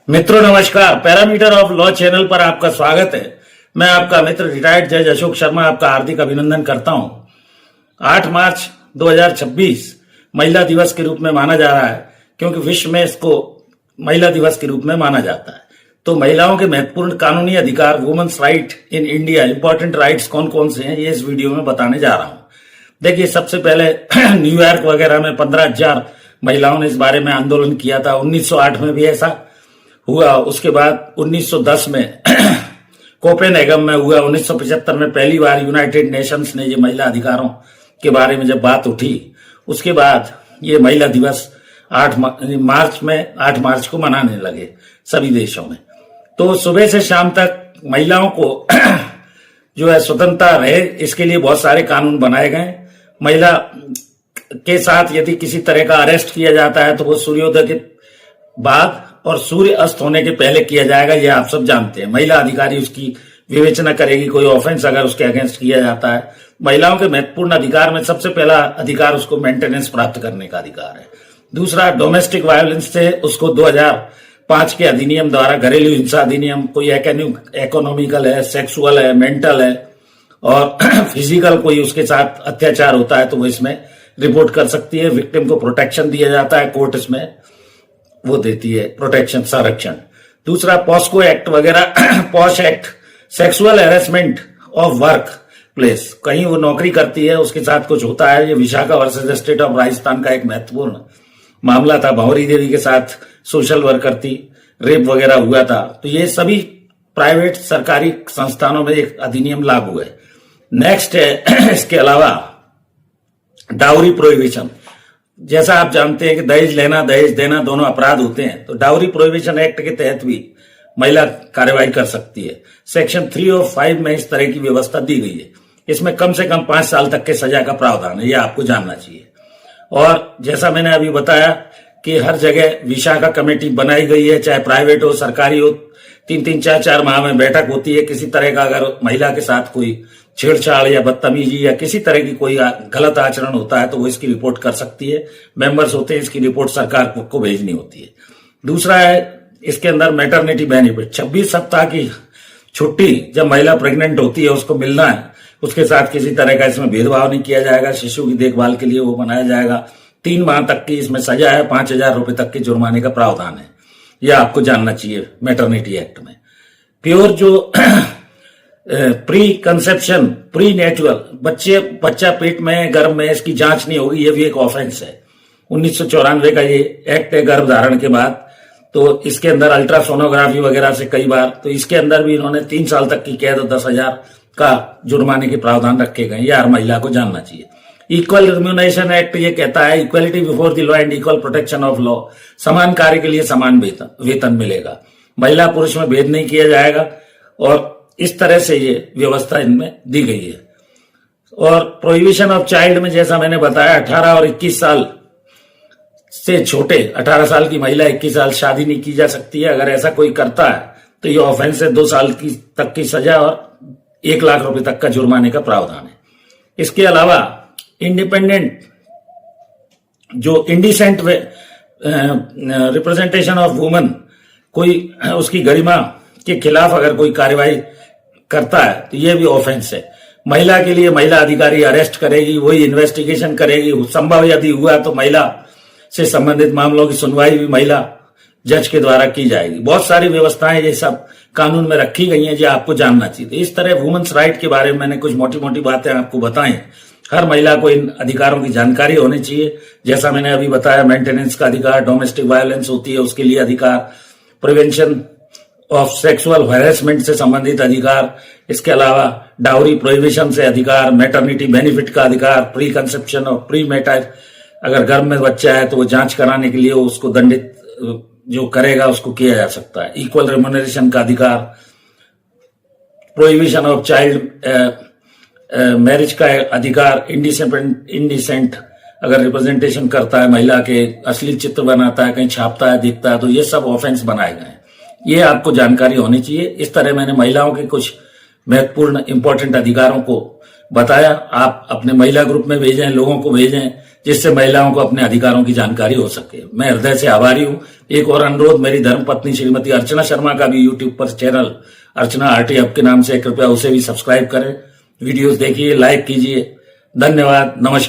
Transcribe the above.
मित्रों नमस्कार। Parameter of law channel पर आपका स्वागत है। मैं आपका मित्र रिटायर्ड जज अशोक शर्मा आपका हार्दिक अभिनंदन करता हूं। 8 मार्च 2026 महिला दिवस के रूप में माना जा रहा है, क्योंकि विश्व में इसको महिला दिवस के रूप में माना जाता है। तो महिलाओं के महत्वपूर्ण कानूनी अधिकार, women's right in India, important rights कौन कौन से हैं, ये इस वीडियो में बताने जा रहा हूं। देखिए, सबसे पहले न्यूयॉर्क वगैरह में 15,000 महिलाओं ने इस बारे में आंदोलन किया था। 1908 में भी ऐसा हुआ। उसके बाद 1910 में कोपेनहेगन में हुआ। 1975 में पहली बार यूनाइटेड नेशंस ने ये महिला अधिकारों के बारे में जब बात उठी, उसके बाद ये महिला दिवस 8 मार्च को मनाने लगे सभी देशों में। तो सुबह से शाम तक महिलाओं को जो है स्वतंत्रता रहे, इसके लिए बहुत सारे कानून बनाए गए। महिला के साथ यदि किसी तरह का अरेस्ट किया जाता है तो वो सूर्योदय के बाद और सूर्य अस्त होने के पहले किया जाएगा, ये आप सब जानते हैं। महिला अधिकारी उसकी विवेचना करेगी, कोई ऑफेंस अगर उसके अगेंस्ट किया जाता है। महिलाओं के महत्वपूर्ण अधिकार में सबसे पहला अधिकार उसको मेंटेनेंस प्राप्त करने का अधिकार है। दूसरा, डोमेस्टिक वायलेंस से उसको 2005 के अधिनियम द्वारा, घरेलू हिंसा अधिनियम, कोई इकोनॉमिकल है, सेक्सुअल है, मेंटल है और फिजिकल कोई उसके साथ अत्याचार होता है तो वो इसमें रिपोर्ट कर सकती है। विक्टिम को प्रोटेक्शन दिया जाता है, कोर्ट इसमें वो देती है प्रोटेक्शन, संरक्षण। दूसरा, पॉस्को एक्ट वगैरह, posh act, sexual harassment of work place, कहीं वो नौकरी करती है उसके साथ कुछ होता है। ये Vishakha versus state of Rajasthan का एक महत्वपूर्ण मामला था। भंवरी देवी के साथ सोशल वर्कर थी, रेप वगैरह हुआ था। तो ये सभी प्राइवेट सरकारी संस्थानों में एक अधिनियम लागू है। नेक्स्ट है इसके अलावा डाउरी प्रोहिबिशन। जैसा आप जानते हैं कि दहेज लेना, दहेज देना दोनों अपराध होते हैं, तो डाउरी प्रोहिबिशन एक्ट के तहत भी महिला कार्यवाही कर सकती है। सेक्शन 3 और 5 में इस तरह की व्यवस्था दी गई है। इसमें कम से कम 5 साल तक के सजा का प्रावधान है, यह आपको जानना चाहिए। और जैसा मैंने अभी बताया कि हर जगह विशाखा कमेटी बनाई गई है, चाहे प्राइवेट हो, सरकारी हो। 3-3, 4-4 माह में बैठक होती है। किसी तरह का अगर महिला के साथ कोई छेड़छाड़ या बदतमीजी या किसी तरह की कोई गलत आचरण होता है तो वो इसकी रिपोर्ट कर सकती है। मेंबर्स होते हैं, इसकी रिपोर्ट सरकार को भेजनी होती है। दूसरा है इसके अंदर मैटरनिटी बेनिफिट। 26 सप्ताह की छुट्टी जब महिला प्रेग्नेंट होती है उसको मिलना है। उसके साथ किसी तरह का इसमें भेदभाव नहीं किया जाएगा। शिशु की देखभाल के लिए वो बनाया जाएगा। 3 माह तक की इसमें सजा है। 5,000 रुपए तक के जुर्माने का प्रावधान है। यह आपको जानना चाहिए मैटरनिटी एक्ट में। प्योर जो प्री कंसेप्शन, प्री नेचुरल, बच्चा पेट में, गर्भ में, इसकी जांच नहीं होगी, ये भी एक ऑफेंस है। 1994 का ये एक्ट है, गर्भ धारण के बाद। तो इसके अंदर अल्ट्रासोनोग्राफी वगैरह से कई बार, तो इसके अंदर भी इन्होंने 3 साल तक की कैद और 10,000 का जुर्माने के प्रावधान रखे गए। ये हर महिला को जानना चाहिए। इक्वल रिम्यूनरेशन एक्ट ये कहता है equality before the law and equal protection of law. समान कार्य के लिए समान वेतन मिलेगा। महिला पुरुष में भेद नहीं किया जाएगा और इस तरह से ये व्यवस्था इनमें दी गई है। और प्रोहिबिशन ऑफ चाइल्ड में जैसा मैंने बताया, 18 और 21 साल से छोटे, 18 साल की महिला 21 साल शादी नहीं की जा सकती है। अगर ऐसा कोई करता है तो ये ऑफेंस है। 2 साल तक की सजा और 1 लाख रुपए तक का जुर्माने का प्रावधान है। इसके अलावा इंडिपेंडेंट जो इंडिसेंट रिप्रेजेंटेशन ऑफ वुमन, कोई उसकी गरिमा के खिलाफ अगर कोई कार्यवाही करता है तो ये भी ऑफेंस है। महिला के लिए महिला अधिकारी अरेस्ट करेगी, वही इन्वेस्टिगेशन करेगी। संभव यदि हुआ तो महिला से संबंधित मामलों की सुनवाई भी महिला जज के द्वारा की जाएगी। बहुत सारी व्यवस्थाएं ये सब कानून में रखी गई हैं जो आपको जानना चाहिए। तो इस तरह वुमेन्स राइट के बारे में मैंने कुछ मोटी मोटी बातें आपको बताई। हर महिला को इन अधिकारों की जानकारी होनी चाहिए। जैसा मैंने अभी बताया, मेंटेनेंस का अधिकार, डोमेस्टिक वायलेंस होती है उसके लिए अधिकार, प्रिवेंशन ऑफ सेक्सुअल हैरेसमेंट से संबंधित अधिकार, इसके अलावा डाउरी प्रोहिबिशन से अधिकार, मैटरनिटी बेनिफिट का अधिकार, प्री कंसेप्शन और प्री मैटर, अगर गर्भ में बच्चा है तो वो जांच कराने के लिए उसको दंडित जो करेगा उसको किया जा सकता है। इक्वल रेम्यूनरेशन का अधिकार, प्रोहिबिशन ऑफ चाइल्ड मैरिज का अधिकार, इंडिसेंट अगर रिप्रेजेंटेशन करता है, महिला के असली चित्र बनाता है, कहीं छापता है, दिखता है, तो ये सब ऑफेंस बनाए गए हैं। ये आपको जानकारी होनी चाहिए। इस तरह मैंने महिलाओं के कुछ महत्वपूर्ण इंपॉर्टेंट अधिकारों को बताया। आप अपने महिला ग्रुप में भेजें, लोगों को भेजें, जिससे महिलाओं को अपने अधिकारों की जानकारी हो सके। मैं हृदय से आभारी हूं। एक और अनुरोध, मेरी धर्मपत्नी श्रीमती अर्चना शर्मा का भी यूट्यूब पर चैनल अर्चना आरटी हब के नाम से, कृपया उसे भी सब्सक्राइब करें। वीडियोस देखिए, लाइक कीजिए। धन्यवाद, नमस्कार।